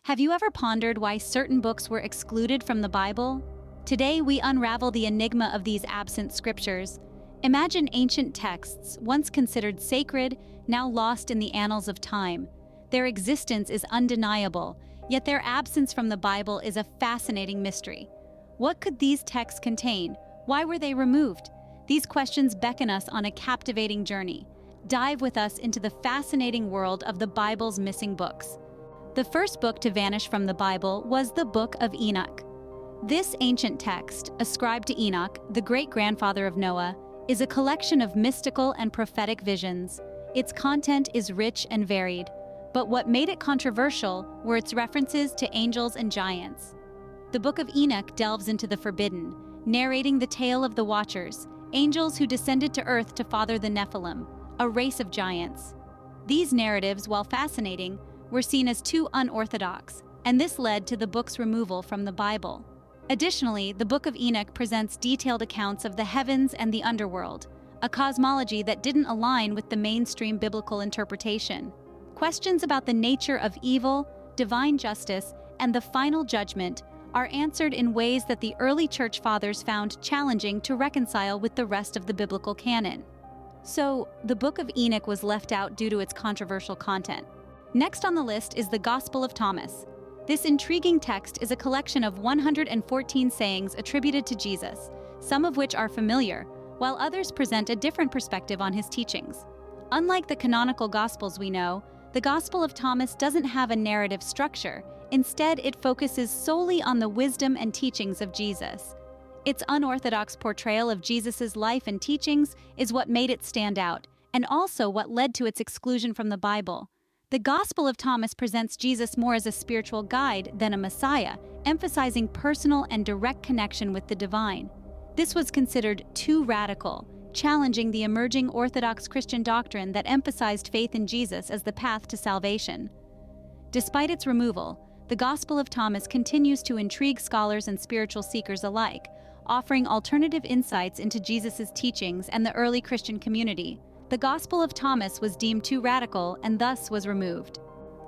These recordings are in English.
Have you ever pondered why certain books were excluded from the Bible? Today, we unravel the enigma of these absent scriptures. Imagine ancient texts, once considered sacred, now lost in the annals of time. Their existence is undeniable, yet their absence from the Bible is a fascinating mystery. What could these texts contain? Why were they removed? These questions beckon us on a captivating journey. Dive with us into the fascinating world of the Bible's missing books. The first book to vanish from the Bible was the Book of Enoch. This ancient text, ascribed to Enoch, the great-grandfather of Noah, is a collection of mystical and prophetic visions. Its content is rich and varied, but what made it controversial were its references to angels and giants. The Book of Enoch delves into the forbidden, narrating the tale of the Watchers, angels who descended to earth to father the Nephilim, a race of giants. These narratives, while fascinating, were seen as too unorthodox, and this led to the book's removal from the Bible. Additionally, the Book of Enoch presents detailed accounts of the heavens and the underworld, a cosmology that didn't align with the mainstream biblical interpretation. Questions about the nature of evil, divine justice, and the final judgment are answered in ways that the early church fathers found challenging to reconcile with the rest of the biblical canon. So, the Book of Enoch was left out due to its controversial content. Next on the list is the Gospel of Thomas. This intriguing text is a collection of 114 sayings attributed to Jesus, some of which are familiar, while others present a different perspective on his teachings. Unlike the canonical Gospels we know, the Gospel of Thomas doesn't have a narrative structure. Instead, it focuses solely on the wisdom and teachings of Jesus. Its unorthodox portrayal of Jesus' life and teachings is what made it stand out, and also what led to its exclusion from the Bible. The Gospel of Thomas presents Jesus more as a spiritual guide than a Messiah, emphasizing personal and direct connection with the divine. This was considered too radical, challenging the emerging Orthodox Christian doctrine that emphasized faith in Jesus as the path to salvation. Despite its removal, the Gospel of Thomas continues to intrigue scholars and spiritual seekers alike, offering alternative insights into Jesus' teachings and the early Christian community. The Gospel of Thomas was deemed too radical and thus was removed.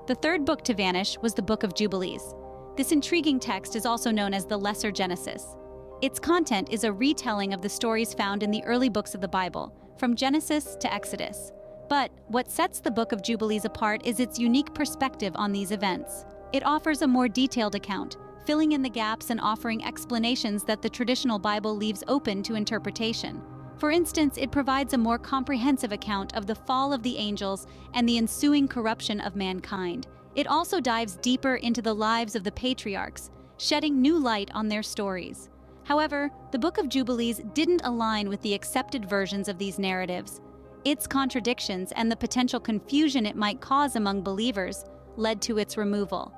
The third book to vanish was the Book of Jubilees. This intriguing text is also known as the Lesser Genesis. Its content is a retelling of the stories found in the early books of the Bible, from Genesis to Exodus. But what sets the Book of Jubilees apart is its unique perspective on these events. It offers a more detailed account, filling in the gaps and offering explanations that the traditional Bible leaves open to interpretation. For instance, it provides a more comprehensive account of the fall of the angels and the ensuing corruption of mankind. It also dives deeper into the lives of the patriarchs, shedding new light on their stories. However, the Book of Jubilees didn't align with the accepted versions of these narratives. Its contradictions and the potential confusion it might cause among believers led to its removal.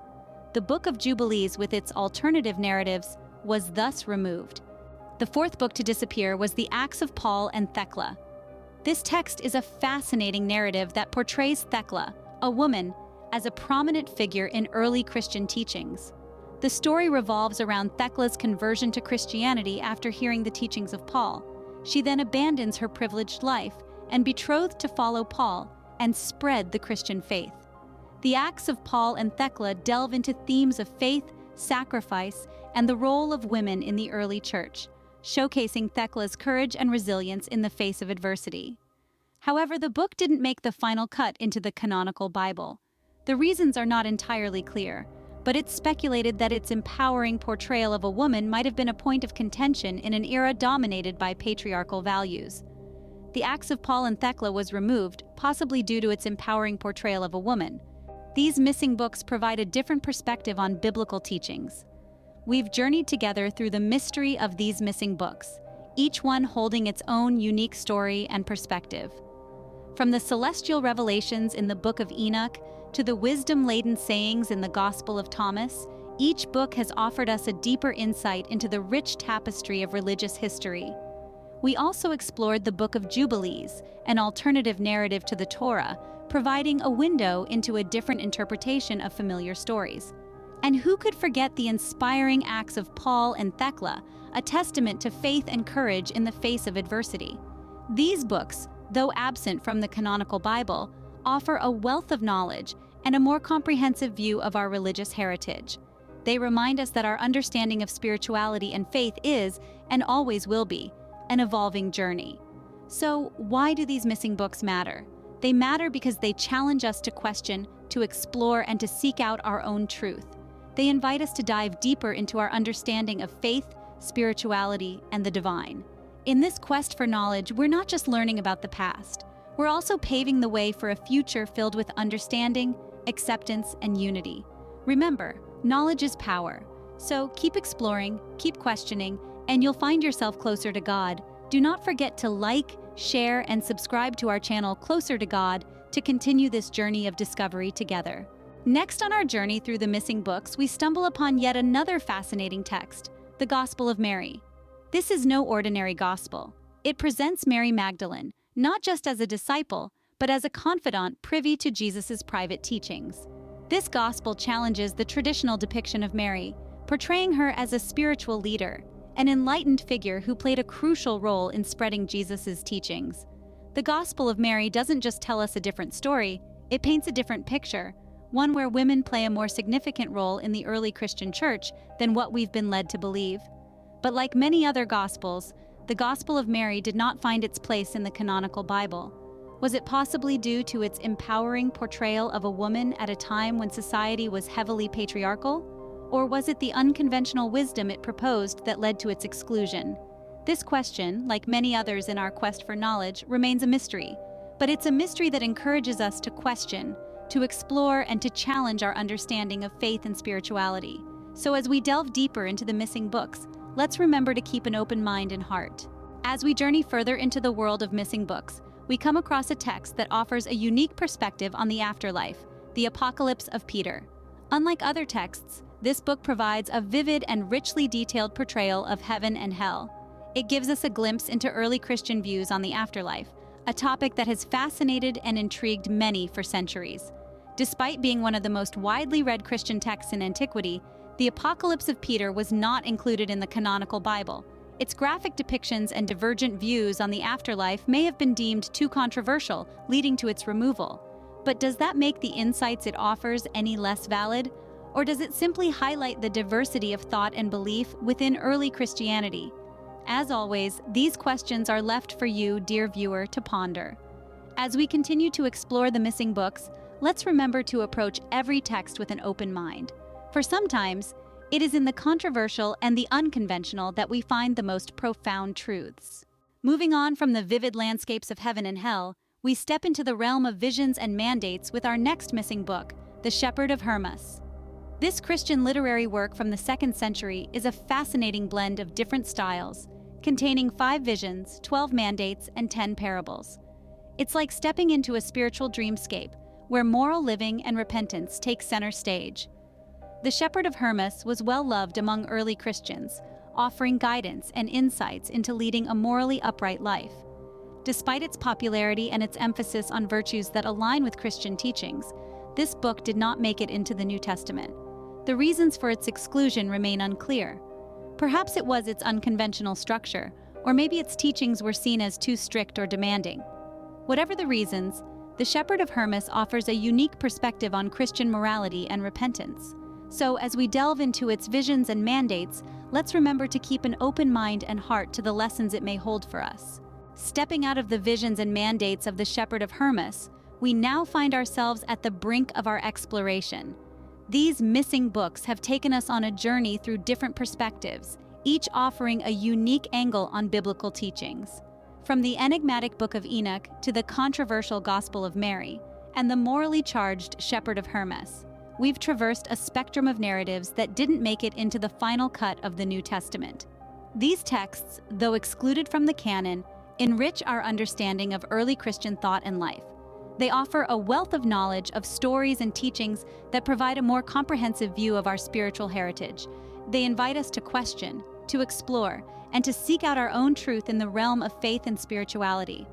The Book of Jubilees, with its alternative narratives, was thus removed. The fourth book to disappear was the Acts of Paul and Thecla. This text is a fascinating narrative that portrays Thecla, a woman, as a prominent figure in early Christian teachings. The story revolves around Thecla's conversion to Christianity after hearing the teachings of Paul. She then abandons her privileged life and betrothed to follow Paul and spread the Christian faith. The Acts of Paul and Thecla delve into themes of faith, sacrifice, and the role of women in the early church, showcasing Thecla's courage and resilience in the face of adversity. However, the book didn't make the final cut into the canonical Bible. The reasons are not entirely clear, but it's speculated that its empowering portrayal of a woman might have been a point of contention in an era dominated by patriarchal values. The Acts of Paul and Thecla was removed, possibly due to its empowering portrayal of a woman. These missing books provide a different perspective on biblical teachings. We've journeyed together through the mystery of these missing books, each one holding its own unique story and perspective. From the celestial revelations in the Book of Enoch to the wisdom-laden sayings in the Gospel of Thomas, each book has offered us a deeper insight into the rich tapestry of religious history. We also explored the Book of Jubilees, an alternative narrative to the Torah, providing a window into a different interpretation of familiar stories. And who could forget the inspiring acts of Paul and Thecla, a testament to faith and courage in the face of adversity? These books, though absent from the canonical Bible, offer a wealth of knowledge and a more comprehensive view of our religious heritage. They remind us that our understanding of spirituality and faith is, and always will be, an evolving journey. So, why do these missing books matter? They matter because they challenge us to question, to explore, and to seek out our own truth. They invite us to dive deeper into our understanding of faith, spirituality, and the divine. In this quest for knowledge, we're not just learning about the past. We're also paving the way for a future filled with understanding, acceptance, and unity. Remember, knowledge is power. So keep exploring, keep questioning, and you'll find yourself closer to God. Do not forget to like, share, and subscribe to our channel Closer to God to continue this journey of discovery together. Next on our journey through the missing books, we stumble upon yet another fascinating text, the Gospel of Mary. This is no ordinary gospel. It presents Mary Magdalene, not just as a disciple, but as a confidant privy to Jesus' private teachings. This gospel challenges the traditional depiction of Mary, portraying her as a spiritual leader, an enlightened figure who played a crucial role in spreading Jesus' teachings. The Gospel of Mary doesn't just tell us a different story, it paints a different picture, one where women play a more significant role in the early Christian church than what we've been led to believe. But like many other Gospels, the Gospel of Mary did not find its place in the canonical Bible. Was it possibly due to its empowering portrayal of a woman at a time when society was heavily patriarchal? Or was it the unconventional wisdom it proposed that led to its exclusion? This question, like many others in our quest for knowledge, remains a mystery. But it's a mystery that encourages us to question, to explore, and to challenge our understanding of faith and spirituality. So as we delve deeper into the missing books, let's remember to keep an open mind and heart. As we journey further into the world of missing books, we come across a text that offers a unique perspective on the afterlife, the Apocalypse of Peter. Unlike other texts, this book provides a vivid and richly detailed portrayal of heaven and hell. It gives us a glimpse into early Christian views on the afterlife, a topic that has fascinated and intrigued many for centuries. Despite being one of the most widely read Christian texts in antiquity, the Apocalypse of Peter was not included in the canonical Bible. Its graphic depictions and divergent views on the afterlife may have been deemed too controversial, leading to its removal. But does that make the insights it offers any less valid? Or does it simply highlight the diversity of thought and belief within early Christianity? As always, these questions are left for you, dear viewer, to ponder. As we continue to explore the missing books, let's remember to approach every text with an open mind. For sometimes, it is in the controversial and the unconventional that we find the most profound truths. Moving on from the vivid landscapes of heaven and hell, we step into the realm of visions and mandates with our next missing book, the Shepherd of Hermas. This Christian literary work from the 2nd century is a fascinating blend of different styles, containing 5 visions, 12 mandates, and 10 parables. It's like stepping into a spiritual dreamscape, where moral living and repentance take center stage. The Shepherd of Hermas was well loved among early Christians, offering guidance and insights into leading a morally upright life. Despite its popularity and its emphasis on virtues that align with Christian teachings, this book did not make it into the New Testament. The reasons for its exclusion remain unclear. Perhaps it was its unconventional structure, or maybe its teachings were seen as too strict or demanding. Whatever the reasons, the Shepherd of Hermas offers a unique perspective on Christian morality and repentance. So, as we delve into its visions and mandates, let's remember to keep an open mind and heart to the lessons it may hold for us. Stepping out of the visions and mandates of the Shepherd of Hermas, we now find ourselves at the brink of our exploration. These missing books have taken us on a journey through different perspectives, each offering a unique angle on biblical teachings. From the enigmatic Book of Enoch to the controversial Gospel of Mary and the morally charged Shepherd of Hermas, we've traversed a spectrum of narratives that didn't make it into the final cut of the New Testament. These texts, though excluded from the canon, enrich our understanding of early Christian thought and life. They offer a wealth of knowledge of stories and teachings that provide a more comprehensive view of our spiritual heritage. They invite us to question, to explore, and to seek out our own truth in the realm of faith and spirituality.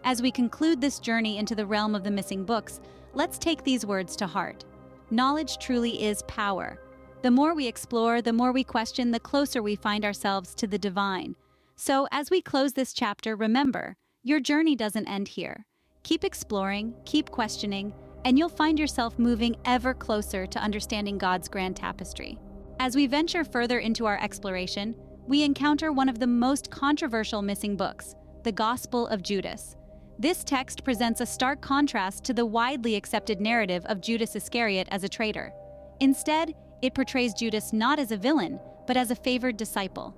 As we conclude this journey into the realm of the missing books, let's take these words to heart. Knowledge truly is power. The more we explore, the more we question, the closer we find ourselves to the divine. So, as we close this chapter, remember, your journey doesn't end here. Keep exploring, keep questioning, and you'll find yourself moving ever closer to understanding God's grand tapestry. As we venture further into our exploration, we encounter one of the most controversial missing books, the Gospel of Judas. This text presents a stark contrast to the widely accepted narrative of Judas Iscariot as a traitor. Instead, it portrays Judas not as a villain, but as a favored disciple.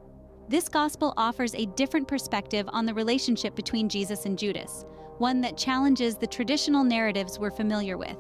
This gospel offers a different perspective on the relationship between Jesus and Judas, one that challenges the traditional narratives we're familiar with.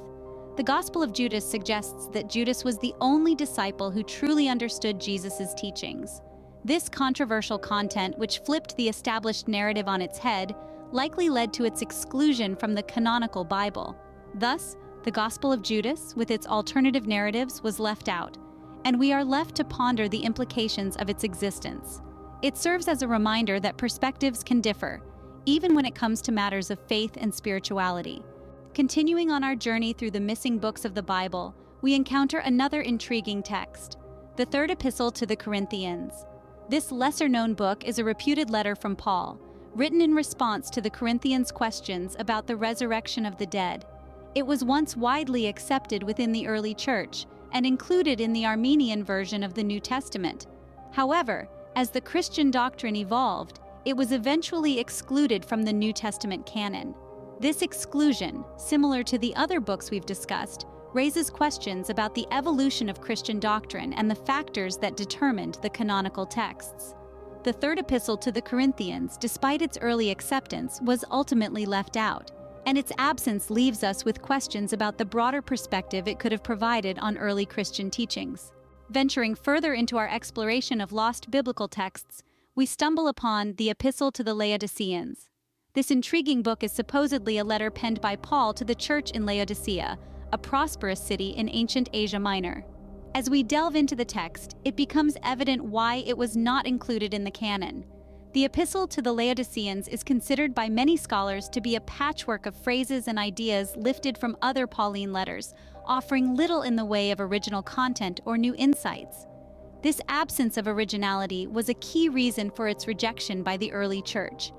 The Gospel of Judas suggests that Judas was the only disciple who truly understood Jesus' teachings. This controversial content, which flipped the established narrative on its head, likely led to its exclusion from the canonical Bible. Thus, the Gospel of Judas, with its alternative narratives, was left out, and we are left to ponder the implications of its existence. It serves as a reminder that perspectives can differ, even when it comes to matters of faith and spirituality. Continuing on our journey through the missing books of the Bible, we encounter another intriguing text, the third epistle to the Corinthians. This lesser-known book is a reputed letter from Paul, written in response to the Corinthians' questions about the resurrection of the dead. It was once widely accepted within the early church and included in the Armenian version of the New Testament. However, as the Christian doctrine evolved, it was eventually excluded from the New Testament canon. This exclusion, similar to the other books we've discussed, raises questions about the evolution of Christian doctrine and the factors that determined the canonical texts. The third epistle to the Corinthians, despite its early acceptance, was ultimately left out, and its absence leaves us with questions about the broader perspective it could have provided on early Christian teachings. Venturing further into our exploration of lost biblical texts, we stumble upon the Epistle to the Laodiceans. This intriguing book is supposedly a letter penned by Paul to the church in Laodicea, a prosperous city in ancient Asia Minor. As we delve into the text, it becomes evident why it was not included in the canon. The Epistle to the Laodiceans is considered by many scholars to be a patchwork of phrases and ideas lifted from other Pauline letters, offering little in the way of original content or new insights. This absence of originality was a key reason for its rejection by the early church,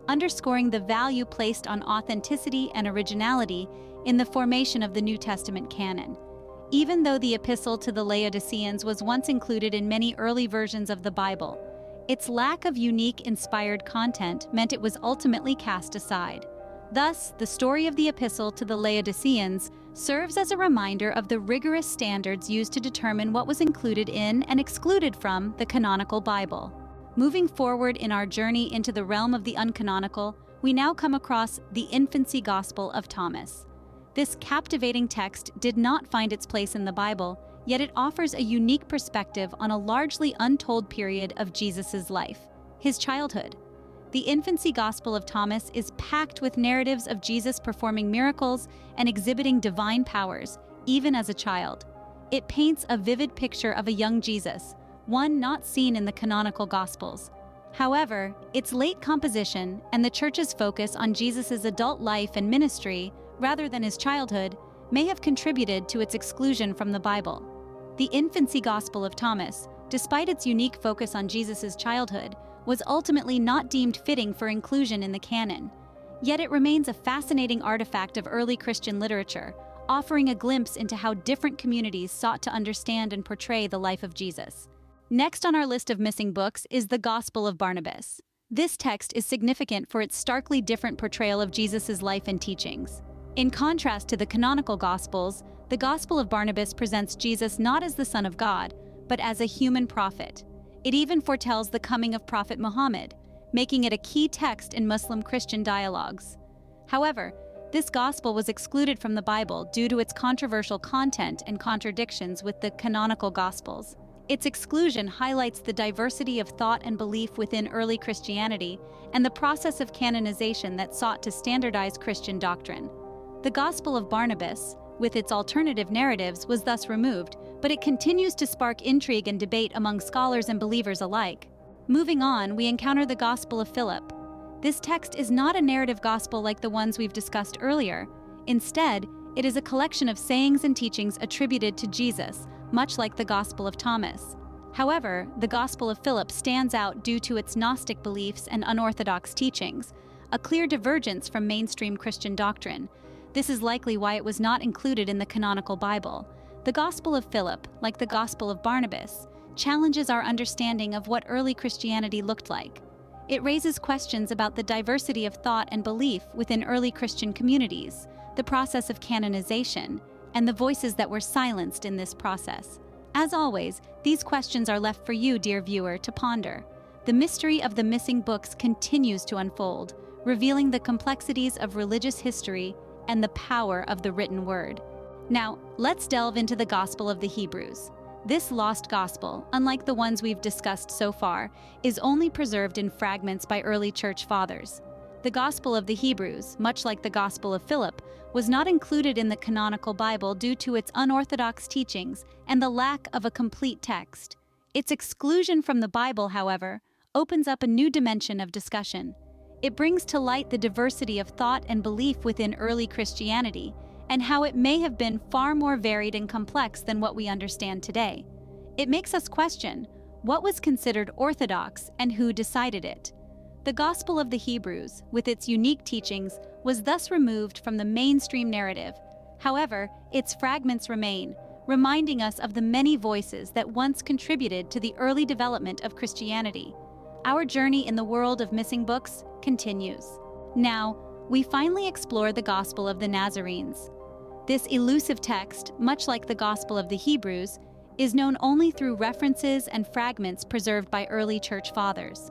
underscoring the value placed on authenticity and originality in the formation of the New Testament canon. Even though the Epistle to the Laodiceans was once included in many early versions of the Bible, its lack of unique, inspired content meant it was ultimately cast aside. Thus, the story of the Epistle to the Laodiceans serves as a reminder of the rigorous standards used to determine what was included in and excluded from the canonical Bible. Moving forward in our journey into the realm of the uncanonical, we now come across the Infancy Gospel of Thomas. This captivating text did not find its place in the Bible, yet it offers a unique perspective on a largely untold period of Jesus' life, his childhood. The Infancy Gospel of Thomas is packed with narratives of Jesus performing miracles and exhibiting divine powers, even as a child. It paints a vivid picture of a young Jesus, one not seen in the canonical Gospels. However, its late composition and the Church's focus on Jesus' adult life and ministry, rather than his childhood, may have contributed to its exclusion from the Bible. The Infancy Gospel of Thomas, despite its unique focus on Jesus' childhood, was ultimately not deemed fitting for inclusion in the canon. Yet it remains a fascinating artifact of early Christian literature, offering a glimpse into how different communities sought to understand and portray the life of Jesus. Next on our list of missing books is the Gospel of Barnabas. This text is significant for its starkly different portrayal of Jesus' life and teachings. In contrast to the canonical Gospels, the Gospel of Barnabas presents Jesus not as the Son of God, but as a human prophet. It even foretells the coming of Prophet Muhammad, making it a key text in Muslim-Christian dialogues. However, this gospel was excluded from the Bible due to its controversial content and contradictions with the canonical Gospels. Its exclusion highlights the diversity of thought and belief within early Christianity and the process of canonization that sought to standardize Christian doctrine. The Gospel of Barnabas, with its alternative narratives, was thus removed, but it continues to spark intrigue and debate among scholars and believers alike. Moving on, we encounter the Gospel of Philip. This text is not a narrative gospel like the ones we've discussed earlier. Instead, it is a collection of sayings and teachings attributed to Jesus, much like the Gospel of Thomas. However, the Gospel of Philip stands out due to its Gnostic beliefs and unorthodox teachings, a clear divergence from mainstream Christian doctrine. This is likely why it was not included in the canonical Bible. The Gospel of Philip, like the Gospel of Barnabas, challenges our understanding of what early Christianity looked like. It raises questions about the diversity of thought and belief within early Christian communities, the process of canonization, and the voices that were silenced in this process. As always, these questions are left for you, dear viewer, to ponder. The mystery of the missing books continues to unfold, revealing the complexities of religious history and the power of the written word. Now, let's delve into the Gospel of the Hebrews. This lost gospel, unlike the ones we've discussed so far, is only preserved in fragments by early church fathers. The Gospel of the Hebrews, much like the Gospel of Philip, was not included in the canonical Bible due to its unorthodox teachings and the lack of a complete text. Its exclusion from the Bible, however, opens up a new dimension of discussion. It brings to light the diversity of thought and belief within early Christianity, and how it may have been far more varied and complex than what we understand today. It makes us question what was considered orthodox and who decided it. The Gospel of the Hebrews, with its unique teachings, was thus removed from the mainstream narrative. However, its fragments remain, reminding us of the many voices that once contributed to the early development of Christianity. Our journey in the world of missing books continues. Now, we finally explore the Gospel of the Nazarenes. This elusive text, much like the Gospel of the Hebrews, is known only through references and fragments preserved by early church fathers.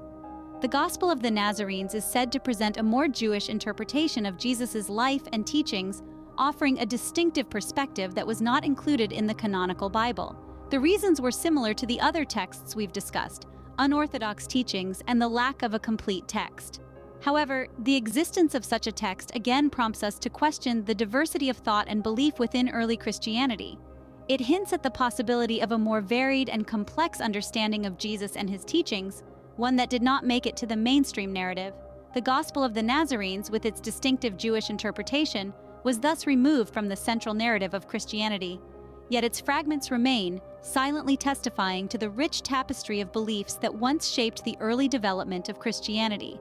The Gospel of the Nazarenes is said to present a more Jewish interpretation of Jesus' life and teachings, offering a distinctive perspective that was not included in the canonical Bible. The reasons were similar to the other texts we've discussed: unorthodox teachings and the lack of a complete text. However, the existence of such a text again prompts us to question the diversity of thought and belief within early Christianity. It hints at the possibility of a more varied and complex understanding of Jesus and his teachings, one that did not make it to the mainstream narrative. The Gospel of the Nazarenes, with its distinctive Jewish interpretation, was thus removed from the central narrative of Christianity. Yet its fragments remain, silently testifying to the rich tapestry of beliefs that once shaped the early development of Christianity.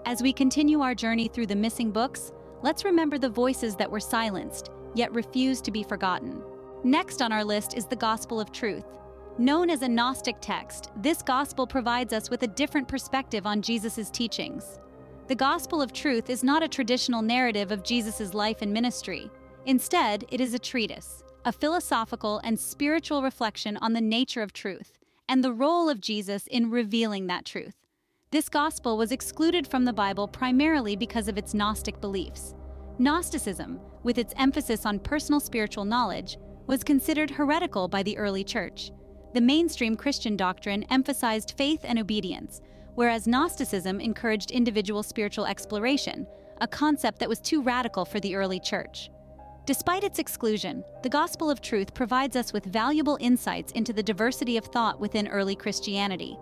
As we continue our journey through the missing books, let's remember the voices that were silenced, yet refused to be forgotten. Next on our list is the Gospel of Truth. Known as a Gnostic text, this gospel provides us with a different perspective on Jesus' teachings. The Gospel of Truth is not a traditional narrative of Jesus' life and ministry. Instead, it is a treatise, a philosophical and spiritual reflection on the nature of truth and the role of Jesus in revealing that truth. This gospel was excluded from the Bible primarily because of its Gnostic beliefs. Gnosticism, with its emphasis on personal spiritual knowledge, was considered heretical by the early church. The mainstream Christian doctrine emphasized faith and obedience, whereas Gnosticism encouraged individual spiritual exploration, a concept that was too radical for the early church. Despite its exclusion, the Gospel of Truth provides us with valuable insights into the diversity of thought within early Christianity.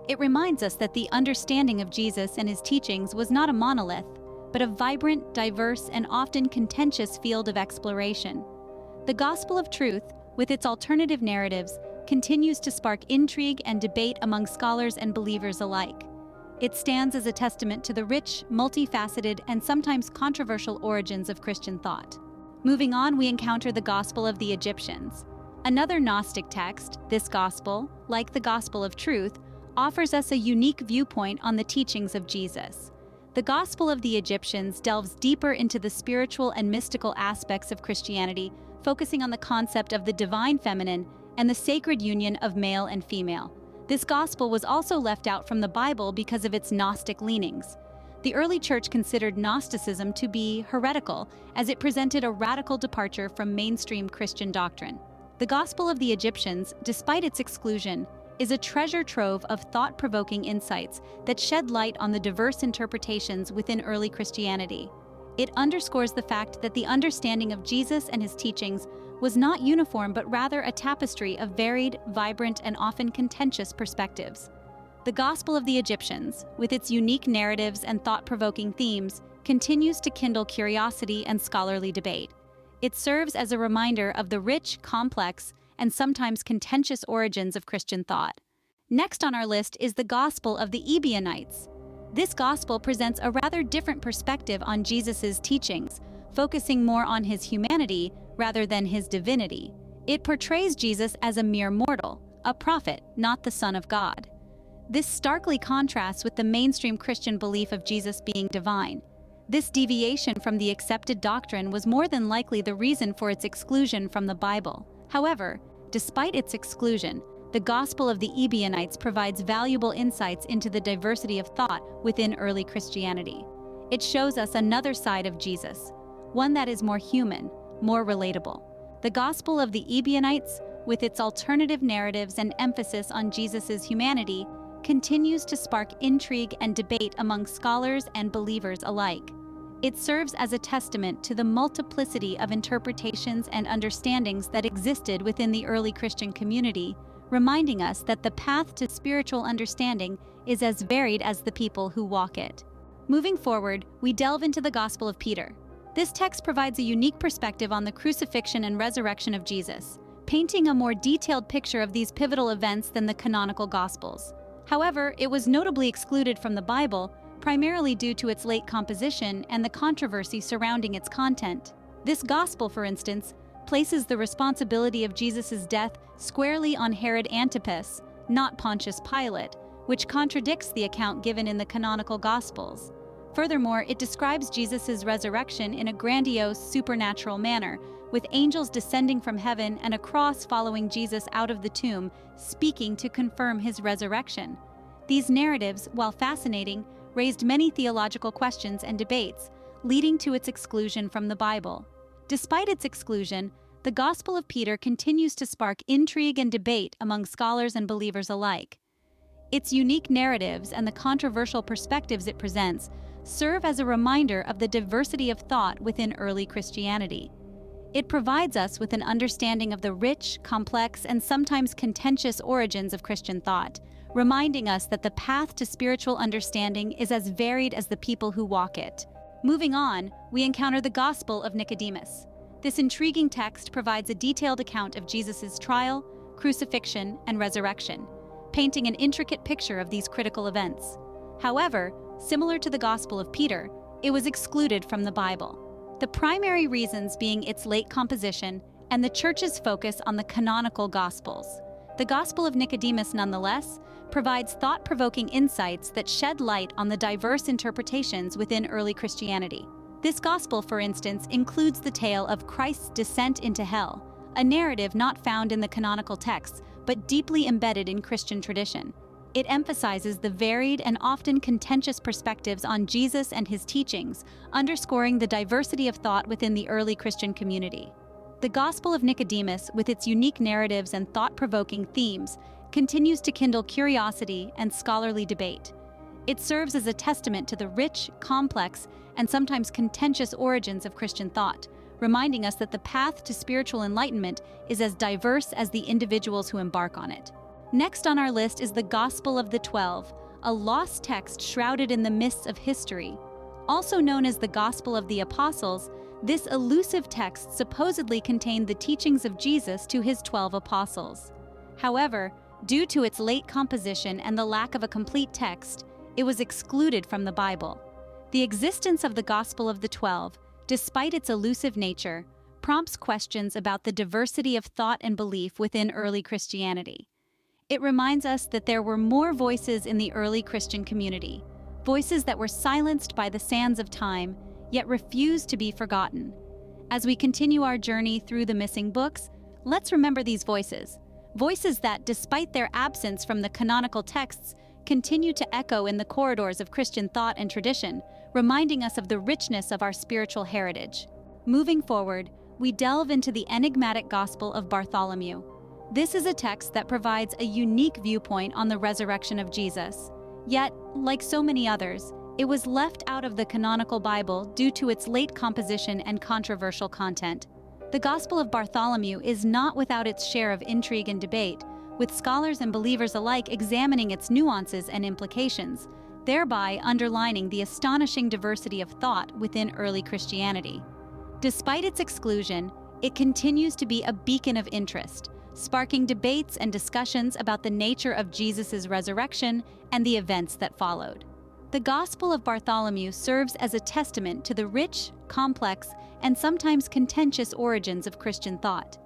It reminds us that the understanding of Jesus and his teachings was not a monolith, but a vibrant, diverse, and often contentious field of exploration. The Gospel of Truth, with its alternative narratives, continues to spark intrigue and debate among scholars and believers alike. It stands as a testament to the rich, multifaceted, and sometimes controversial origins of Christian thought. Moving on, we encounter the Gospel of the Egyptians. Another Gnostic text, this gospel, like the Gospel of Truth, offers us a unique viewpoint on the teachings of Jesus. The Gospel of the Egyptians delves deeper into the spiritual and mystical aspects of Christianity, focusing on the concept of the divine feminine and the sacred union of male and female. This gospel was also left out from the Bible because of its Gnostic leanings. The early church considered Gnosticism to be heretical, as it presented a radical departure from mainstream Christian doctrine. The Gospel of the Egyptians, despite its exclusion, is a treasure trove of thought-provoking insights that shed light on the diverse interpretations within early Christianity. It underscores the fact that the understanding of Jesus and his teachings was not uniform but rather a tapestry of varied, vibrant, and often contentious perspectives. The Gospel of the Egyptians, with its unique narratives and thought-provoking themes, continues to kindle curiosity and scholarly debate. It serves as a reminder of the rich, complex, and sometimes contentious origins of Christian thought. Next on our list is the Gospel of the Ebionites. This gospel presents a rather different perspective on Jesus' teachings, focusing more on his humanity rather than his divinity. It portrays Jesus as a mere mortal, a prophet, not the Son of God. This starkly contrasts with the mainstream Christian belief of Jesus being divine. This deviation from the accepted doctrine was more than likely the reason for its exclusion from the Bible. However, despite its exclusion, the Gospel of the Ebionites provides valuable insights into the diversity of thought within early Christianity. It shows us another side of Jesus, one that is more human, more relatable. The Gospel of the Ebionites, with its alternative narratives and emphasis on Jesus' humanity, continues to spark intrigue and debate among scholars and believers alike. It serves as a testament to the multiplicity of interpretations and understandings that existed within the early Christian community, reminding us that the path to spiritual understanding is as varied as the people who walk it. Moving forward, we delve into the Gospel of Peter. This text provides a unique perspective on the crucifixion and resurrection of Jesus, painting a more detailed picture of these pivotal events than the canonical Gospels. However, it was notably excluded from the Bible, primarily due to its late composition and the controversy surrounding its content. This Gospel, for instance, places the responsibility of Jesus' death squarely on Herod Antipas, not Pontius Pilate, which contradicts the account given in the canonical Gospels. Furthermore, it describes Jesus' resurrection in a grandiose, supernatural manner, with angels descending from heaven and a cross following Jesus out of the tomb, speaking to confirm his resurrection. These narratives, while fascinating, raised many theological questions and debates, leading to its exclusion from the Bible. Despite its exclusion, the Gospel of Peter continues to spark intrigue and debate among scholars and believers alike. Its unique narratives and the controversial perspectives it presents serve as a reminder of the diversity of thought within early Christianity. It provides us with an understanding of the rich, complex, and sometimes contentious origins of Christian thought, reminding us that the path to spiritual understanding is as varied as the people who walk it. Moving on, we encounter the Gospel of Nicodemus. This intriguing text provides a detailed account of Jesus' trial, crucifixion, and resurrection, painting an intricate picture of these critical events. However, similar to the Gospel of Peter, it was excluded from the Bible. The primary reasons being its late composition and the Church's focus on the canonical Gospels. The Gospel of Nicodemus, nonetheless, provides thought-provoking insights that shed light on the diverse interpretations within early Christianity. This Gospel, for instance, includes the tale of Christ's descent into hell, a narrative not found in the canonical texts, but deeply embedded in Christian tradition. It emphasizes the varied and often contentious perspectives on Jesus and his teachings, underscoring the diversity of thought within the early Christian community. The Gospel of Nicodemus, with its unique narratives and thought-provoking themes, continues to kindle curiosity and scholarly debate. It serves as a testament to the rich, complex, and sometimes contentious origins of Christian thought, reminding us that the path to spiritual enlightenment is as diverse as the individuals who embark on it. Next on our list is the Gospel of the 12, a lost text shrouded in the mists of history. Also known as the Gospel of the Apostles, this elusive text supposedly contained the teachings of Jesus to his 12 apostles. However, due to its late composition and the lack of a complete text, it was excluded from the Bible. The existence of the Gospel of the 12, despite its elusive nature, prompts questions about the diversity of thought and belief within early Christianity. It reminds us that there were more voices in the early Christian community, voices that were silenced by the sands of time, yet refused to be forgotten. As we continue our journey through the missing books, let's remember these voices. Voices that, despite their absence from the canonical texts, continue to echo in the corridors of Christian thought and tradition, reminding us of the richness of our spiritual heritage. Moving forward, we delve into the enigmatic Gospel of Bartholomew. This is a text that provides a unique viewpoint on the resurrection of Jesus. Yet, like so many others, it was left out of the canonical Bible due to its late composition and controversial content. The Gospel of Bartholomew is not without its share of intrigue and debate, with scholars and believers alike examining its nuances and implications, thereby underlining the astonishing diversity of thought within early Christianity. Despite its exclusion, it continues to be a beacon of interest, sparking debates and discussions about the nature of Jesus' resurrection and the events that followed. The Gospel of Bartholomew serves as a testament to the rich, complex, and sometimes contentious origins of Christian thought.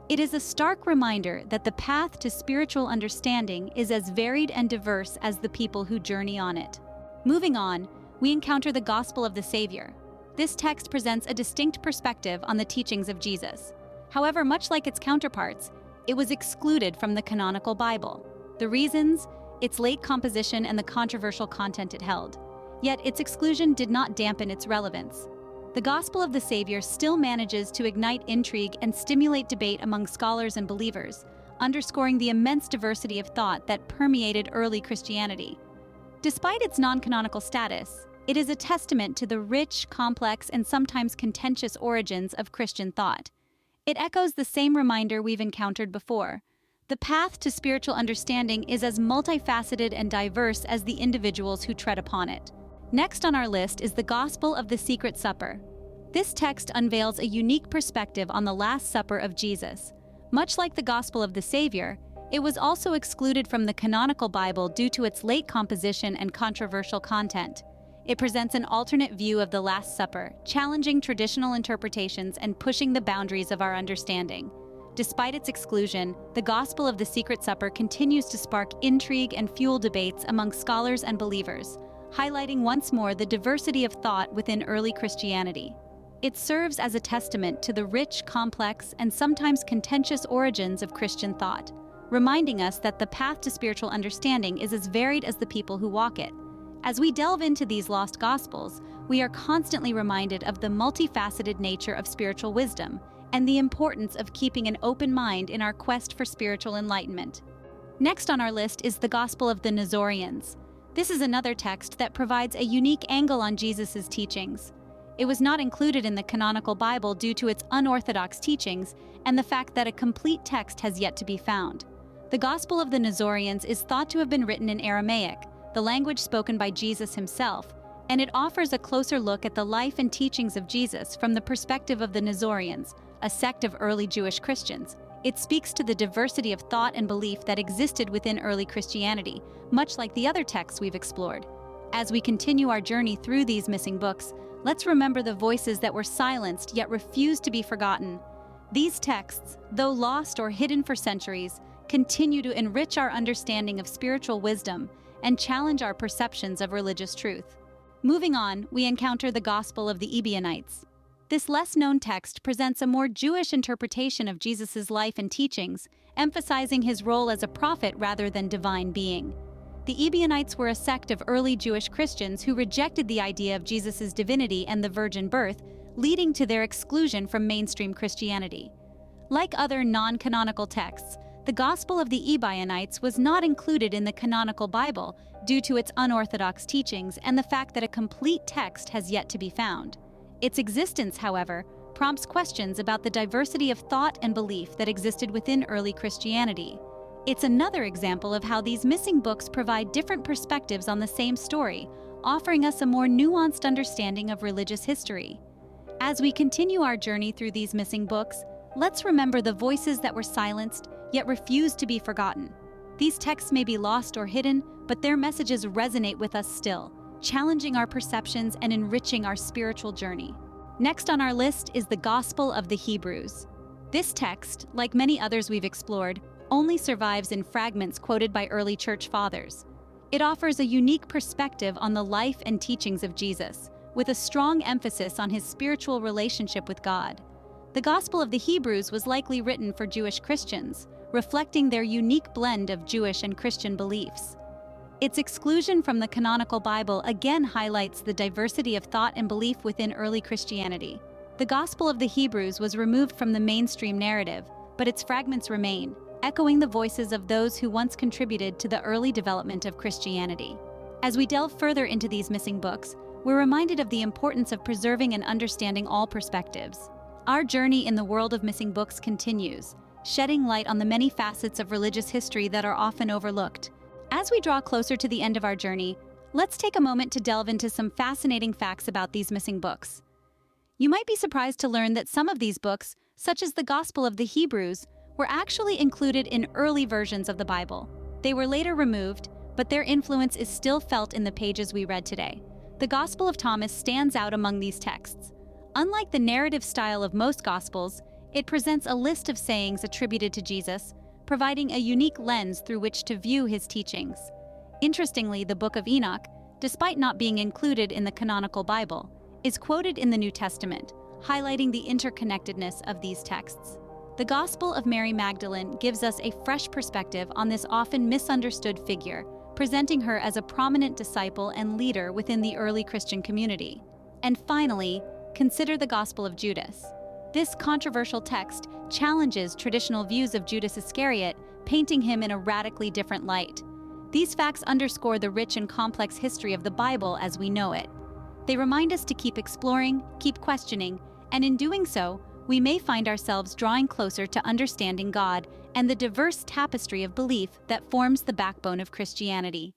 It is a stark reminder that the path to spiritual understanding is as varied and diverse as the people who journey on it. Moving on, we encounter the Gospel of the Savior. This text presents a distinct perspective on the teachings of Jesus. However, much like its counterparts, it was excluded from the canonical Bible. The reasons? Its late composition and the controversial content it held. Yet its exclusion did not dampen its relevance. The Gospel of the Savior still manages to ignite intrigue and stimulate debate among scholars and believers, underscoring the immense diversity of thought that permeated early Christianity. Despite its non-canonical status, it is a testament to the rich, complex, and sometimes contentious origins of Christian thought. It echoes the same reminder we've encountered before. The path to spiritual understanding is as multifaceted and diverse as the individuals who tread upon it. Next on our list is the Gospel of the Secret Supper. This text unveils a unique perspective on the Last Supper of Jesus. Much like the Gospel of the Savior, it was also excluded from the canonical Bible due to its late composition and controversial content. It presents an alternate view of the Last Supper, challenging traditional interpretations and pushing the boundaries of our understanding. Despite its exclusion, the Gospel of the Secret Supper continues to spark intrigue and fuel debates among scholars and believers, highlighting once more the diversity of thought within early Christianity. It serves as a testament to the rich, complex, and sometimes contentious origins of Christian thought, reminding us that the path to spiritual understanding is as varied as the people who walk it. As we delve into these lost Gospels, we are constantly reminded of the multifaceted nature of spiritual wisdom and the importance of keeping an open mind in our quest for spiritual enlightenment. Next on our list is the Gospel of the Nazoreans. This is another text that provides a unique angle on Jesus' teachings. It was not included in the canonical Bible due to its unorthodox teachings and the fact that a complete text has yet to be found. The Gospel of the Nazoreans is thought to have been written in Aramaic, the language spoken by Jesus himself, and it offers a closer look at the life and teachings of Jesus from the perspective of the Nazoreans, a sect of early Jewish Christians. It speaks to the diversity of thought and belief that existed within early Christianity, much like the other texts we've explored. As we continue our journey through these missing books, let's remember the voices that were silenced yet refused to be forgotten. These texts, though lost or hidden for centuries, continue to enrich our understanding of spiritual wisdom and challenge our perceptions of religious truth. Moving on, we encounter the Gospel of the Ebionites. This less-known text presents a more Jewish interpretation of Jesus' life and teachings, emphasizing his role as a prophet rather than divine being. The Ebionites were a sect of early Jewish Christians who rejected the idea of Jesus' divinity and the virgin birth, leading to their exclusion from mainstream Christianity. Like other non-canonical texts, the Gospel of the Ebionites was not included in the canonical Bible due to its unorthodox teachings and the fact that a complete text has yet to be found. Its existence, however, prompts questions about the diversity of thought and belief that existed within early Christianity. It's another example of how these missing books provide different perspectives on the same story, offering us a more nuanced understanding of religious history. As we continue our journey through these missing books, let's remember the voices that were silenced, yet refused to be forgotten. These texts may be lost or hidden, but their messages resonate with us still, challenging our perceptions and enriching our spiritual journey. Next on our list is the Gospel of the Hebrews. This text, like many others we've explored, only survives in fragments quoted by early church fathers. It offers a unique perspective on the life and teachings of Jesus, with a strong emphasis on his spiritual relationship with God. The Gospel of the Hebrews was likely written for Jewish Christians, reflecting their unique blend of Jewish and Christian beliefs. Its exclusion from the canonical Bible again highlights the diversity of thought and belief within early Christianity. The Gospel of the Hebrews was removed from the mainstream narrative, but its fragments remain, echoing the voices of those who once contributed to the early development of Christianity. As we delve further into these missing books, we're reminded of the importance of preserving and understanding all perspectives. Our journey in the world of missing books continues, shedding light on the many facets of religious history that are often overlooked. As we draw closer to the end of our journey, let's take a moment to delve into some fascinating facts about these missing books. You might be surprised to learn that some of these books, such as the Gospel of the Hebrews, were actually included in early versions of the Bible. They were later removed, but their influence is still felt in the pages we read today. The Gospel of Thomas stands out among these texts. Unlike the narrative style of most Gospels, it presents a list of sayings attributed to Jesus, providing a unique lens through which to view his teachings. Interestingly, the Book of Enoch, despite not being included in the canonical Bible, is quoted in the New Testament, highlighting the interconnectedness of these texts. The Gospel of Mary Magdalene gives us a fresh perspective on this often misunderstood figure, presenting her as a prominent disciple and leader within the early Christian community. And finally, consider the Gospel of Judas. This controversial text challenges traditional views of Judas Iscariot, painting him in a radically different light. These facts underscore the rich and complex history of the Bible as we know it. They remind us to keep exploring, keep questioning, and in doing so, we may find ourselves drawing closer to understanding God and the diverse tapestry of belief that forms the backbone of Christianity.